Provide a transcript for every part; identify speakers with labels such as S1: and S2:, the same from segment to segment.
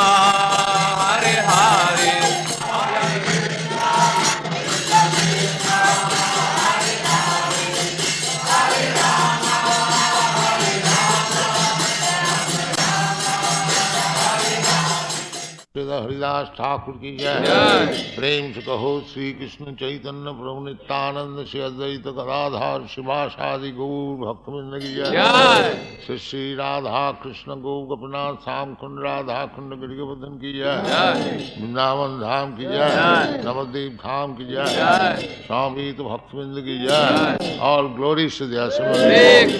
S1: Hare Hare.
S2: Haridas Thakur की जय। प्रेम से कहो श्री कृष्ण चैतन्य प्रभु नित्यानंद श्री अद्वैत गदाधर शिवासादि गौर भक्तवृंद की जय। श्री श्री राधा कृष्ण गौ गोपीनाथ श्याम कुंड राधा कुंड गिरिवर्धन की जय। वृंदावन धाम की जय। नवद्वीप धाम की जय। स्वामी तो भक्तवृंद की जय। All glories to the Assembled.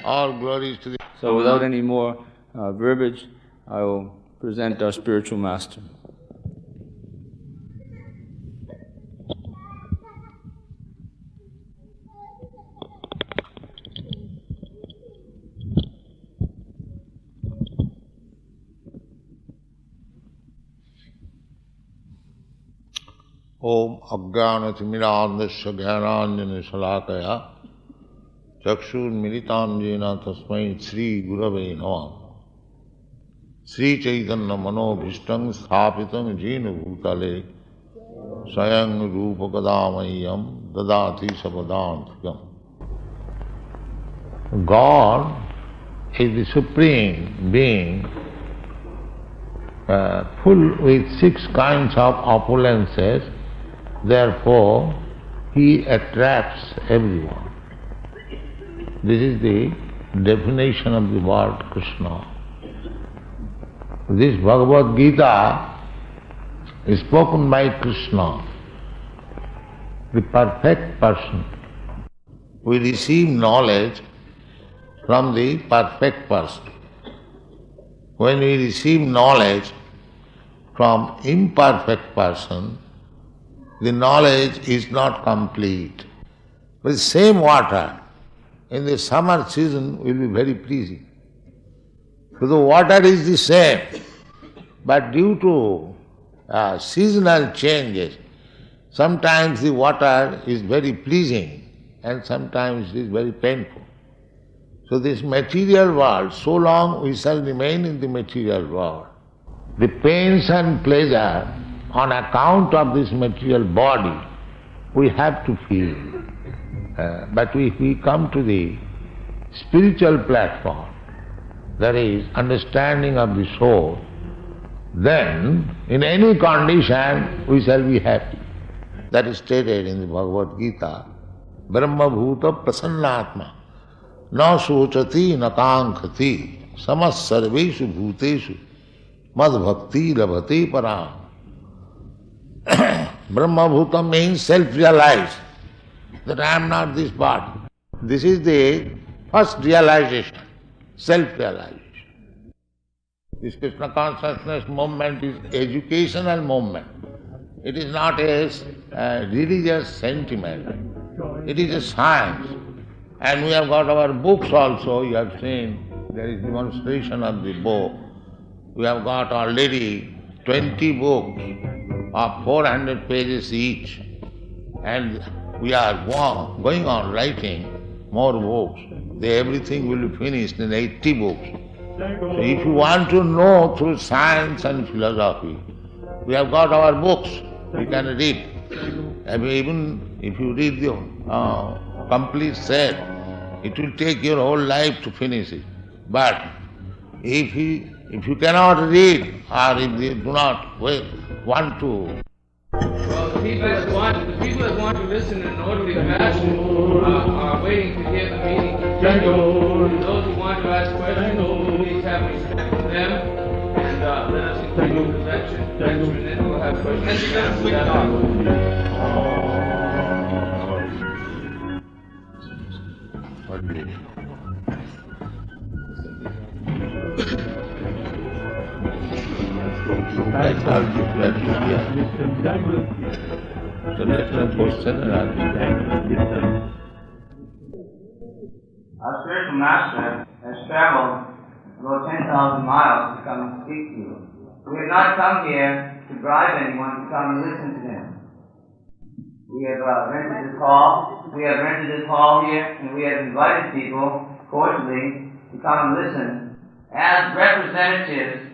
S2: All glories to the.
S3: So without any more verbiage, I will present our spiritual master.
S2: Om Ajnanatimirandasya Jnananjana Shalakaya Chakshurmilitanjena Tasmai Sri Gurave Namah. Sri Chaitanya Manobhishtam Sthapitam Jena Bhutale Swayam Rupa Kadamayam Dadati Sapadantikam. God is the Supreme Being, full with 6 kinds of opulences. Therefore, he attracts everyone. This is the definition of the word Krishna. This Bhagavad Gita is spoken by Krishna, the perfect person. We receive knowledge from the perfect person. When we receive knowledge from imperfect person, the knowledge is not complete. But the same water in the summer season will be very pleasing. So the water is the same, but due to seasonal changes, sometimes the water is very pleasing and sometimes it is very painful. So this material world, so long we shall remain in the material world. The pains and pleasure on account of this material body, we have to feel. But if we come to the spiritual platform, that is, understanding of the soul, then in any condition we shall be happy. That is stated in the Bhagavad Gita, Brahma Bhuta Prasannatma, na sochati na kankhati, samas sarveshu bhuteshu, mad bhakti labhate param. Brahma Bhuta means self-realized, that I am not this body. This is the first realization, self-realization. This Krishna consciousness movement is educational movement. It is not a religious sentiment. It is a science. And we have got our books also, you have seen, there is demonstration of the book. We have got already 20 books of 400 pages each. And we are going on writing more books. Everything will be finished in 80 books. So if you want to know through science and philosophy, we have got our books, you can read. Even if you read the complete set, it will take your whole life to finish it. But if you cannot read, or if you do not want to...
S4: Well, the people that want to listen in an orderly fashion are waiting to hear the meeting continue. And those who want to ask questions, please have respect for them, and let us continue the lecture, and then we'll have questions.
S2: That's how you let you hear. So let's not question and answer.
S5: Our spiritual master has traveled about 10,000 miles to come and speak to you. We have not come here to bribe anyone to come and listen to him. We have rented this hall. We have rented this hall here, and we have invited people, cordially, to come and listen as representatives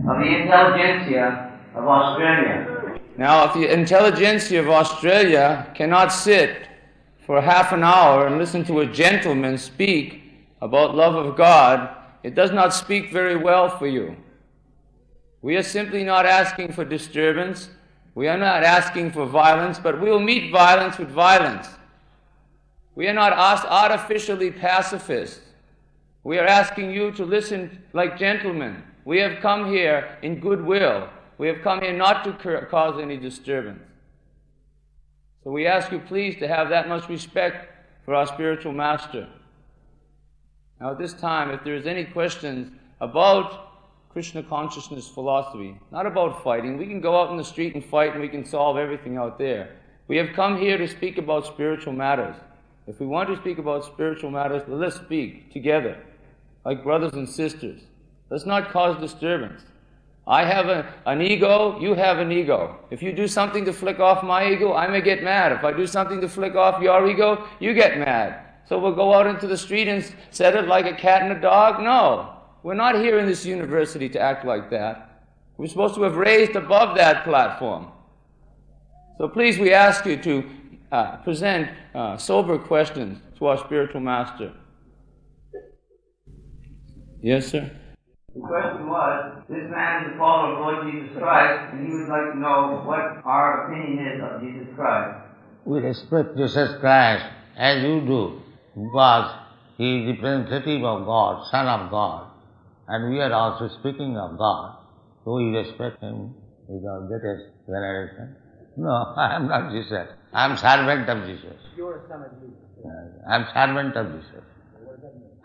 S5: of the intelligentsia of Australia.
S3: Now, if the intelligentsia of Australia cannot sit for half an hour and listen to a gentleman speak about love of God, it does not speak very well for you. We are simply not asking for disturbance. We are not asking for violence, but we will meet violence with violence. We are not artificially pacifists. We are asking you to listen like gentlemen. We have come here in goodwill. We have come here not to cause any disturbance. So we ask you please to have that much respect for our spiritual master. Now at this time, if there is any questions about Krishna consciousness philosophy, not about fighting, we can go out in the street and fight and we can solve everything out there. We have come here to speak about spiritual matters. If we want to speak about spiritual matters, let's speak together, like brothers and sisters. Let's not cause disturbance. I have an ego, you have an ego. If you do something to flick off my ego, I may get mad. If I do something to flick off your ego, you get mad. So we'll go out into the street and set it like a cat and a dog? No. We're not here in this university to act like that. We're supposed to have raised above that platform. So please, we ask you to present sober questions to our spiritual master. Yes, sir?
S5: The question was, this man is a follower of Lord Jesus Christ, and he would like to know what our opinion is of Jesus Christ.
S2: We respect Jesus Christ as you do, because he is representative of God, Son of God, and we are also speaking of God, so we respect him with our greatest veneration. No, I am not Jesus. I am servant of Jesus.
S1: You are a son of Jesus.
S2: I am servant of Jesus.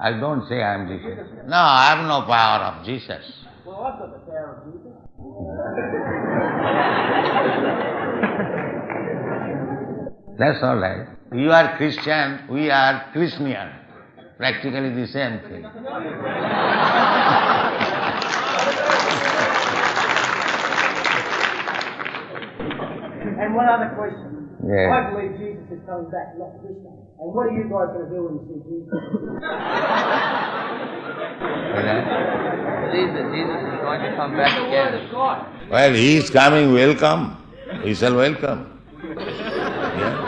S2: I don't say I am Jesus. No, I have no power of Jesus.
S1: Well, I've got the power of Jesus.
S2: That's all right. You are Christian, we are Krishnian. Practically the same thing.
S1: And one other question.
S2: Yeah.
S1: I believe Jesus is coming back, not Krishna. And what are you guys going to do when you see Jesus?
S5: I believe that Jesus is going to come back again.
S2: Well, he is coming, welcome. He shall welcome. Yes.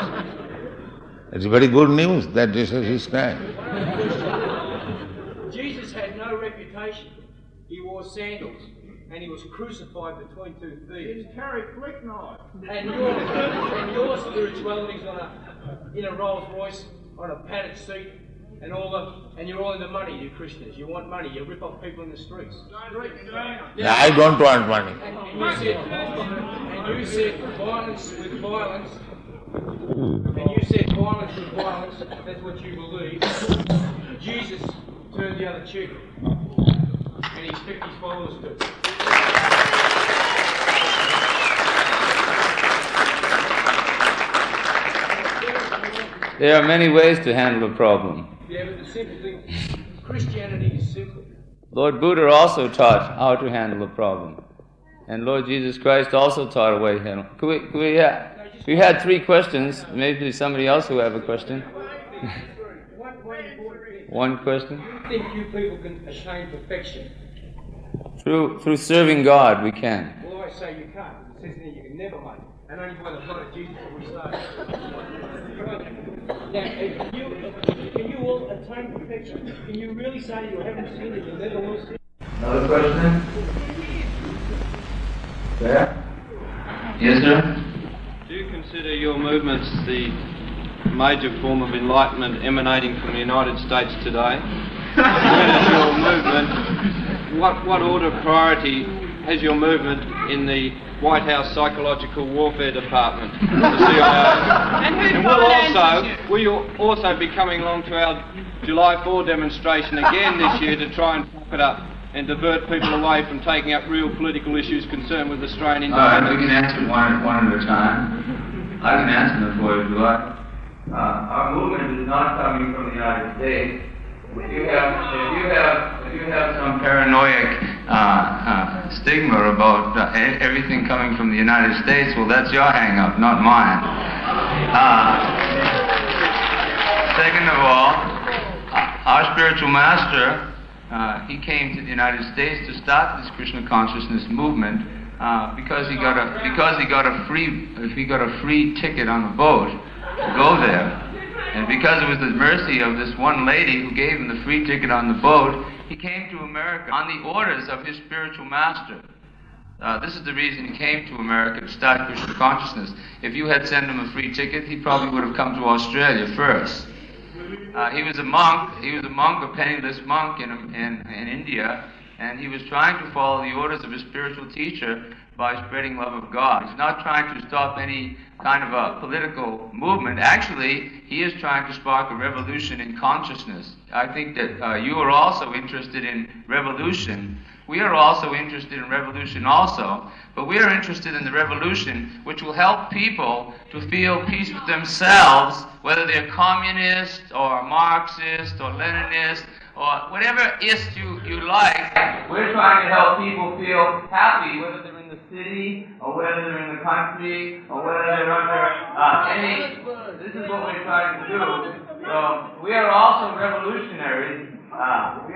S2: It's very good news that Jesus is coming.
S6: Jesus had no reputation. He wore sandals and he was crucified between two thieves.
S1: He carried flick knives.
S6: And your spirituality's in a Rolls Royce, on a padded seat, and you're all into money, you Christians. You want money, you rip off people in the streets.
S2: Yeah, I don't want money.
S6: And you said violence with violence. And you said violence with violence, that's what you believe. Jesus turned the other cheek. And he expects his followers to.
S3: There are many ways to handle a problem.
S6: Yeah, but the simple thing, Christianity is simple.
S3: Lord Buddha also taught how to handle a problem. And Lord Jesus Christ also taught a way to handle it. We had 3 questions. Maybe somebody else who have a question. One question?
S6: I think you people can attain perfection.
S3: Through serving God, we can.
S6: Well, I say you can't. It says that you can never make it. And only by the blood of Jesus will we start. Now, can you all attain perfection? Can you really say you haven't sinned and you never will sin?
S5: Another question? Yeah? Yes, sir?
S7: Do you consider your movements the major form of enlightenment emanating from the United States today? Where is your movement? What order of priority has your movement in the White House Psychological Warfare Department, the CIA? And will you also be coming along to our July 4 demonstration again this year to try and fuck it up and divert people away from taking up real political issues concerned with Australian independence?
S5: We can answer one at a time. I can answer them for you if you like. Our movement is not coming from the United States. If you have some paranoid stigma about everything coming from the United States, well, that's your hang-up, not mine. Second of all, our spiritual master
S3: he came to the United States to start this Krishna consciousness movement because he got a free ticket on a boat to go there. And because it was the mercy of this one lady who gave him the free ticket on the boat, he came to America on the orders of his spiritual master. This is the reason he came to America, to start Krishna consciousness. If you had sent him a free ticket, he probably would have come to Australia first. He was a monk, a penniless monk in India, and he was trying to follow the orders of his spiritual teacher by spreading love of God. He's not trying to stop any kind of a political movement. Actually, he is trying to spark a revolution in consciousness. I think that you are also interested in revolution. We are also interested in revolution also, but we are interested in the revolution which will help people to feel peace with themselves, whether they're communist or Marxist or Leninist or whatever ist you like. We're trying to help people feel happy, whether they're in the city or whether they're in the country or whether they're under any. This is what we're trying to do. So we are also revolutionaries. And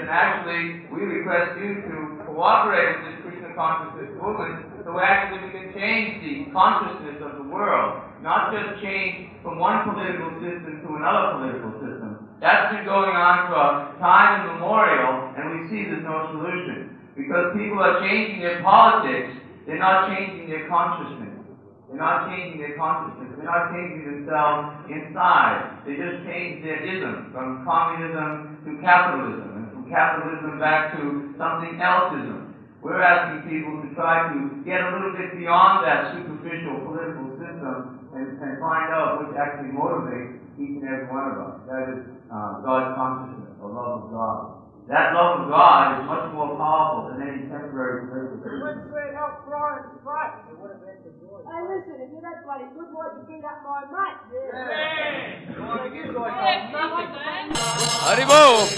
S3: actually we request you to cooperate with this Krishna consciousness movement so actually we can change the consciousness of the world, not just change from one political system to another political system. That's been going on for time immemorial, and we see there's no solution. Because people are changing their politics, they're not changing their consciousness. They're not changing themselves inside. They just change their ism from communism to capitalism, and from capitalism back to something else-ism. We're asking people to try to get a little bit beyond that superficial political system and find out what actually motivates each and every one of us. That is God's consciousness, or love of God. That love of God is much more powerful than any temporary political system.
S8: Hey, listen, if you're that bloody good, why'd you beat up my mate?
S3: Haribol!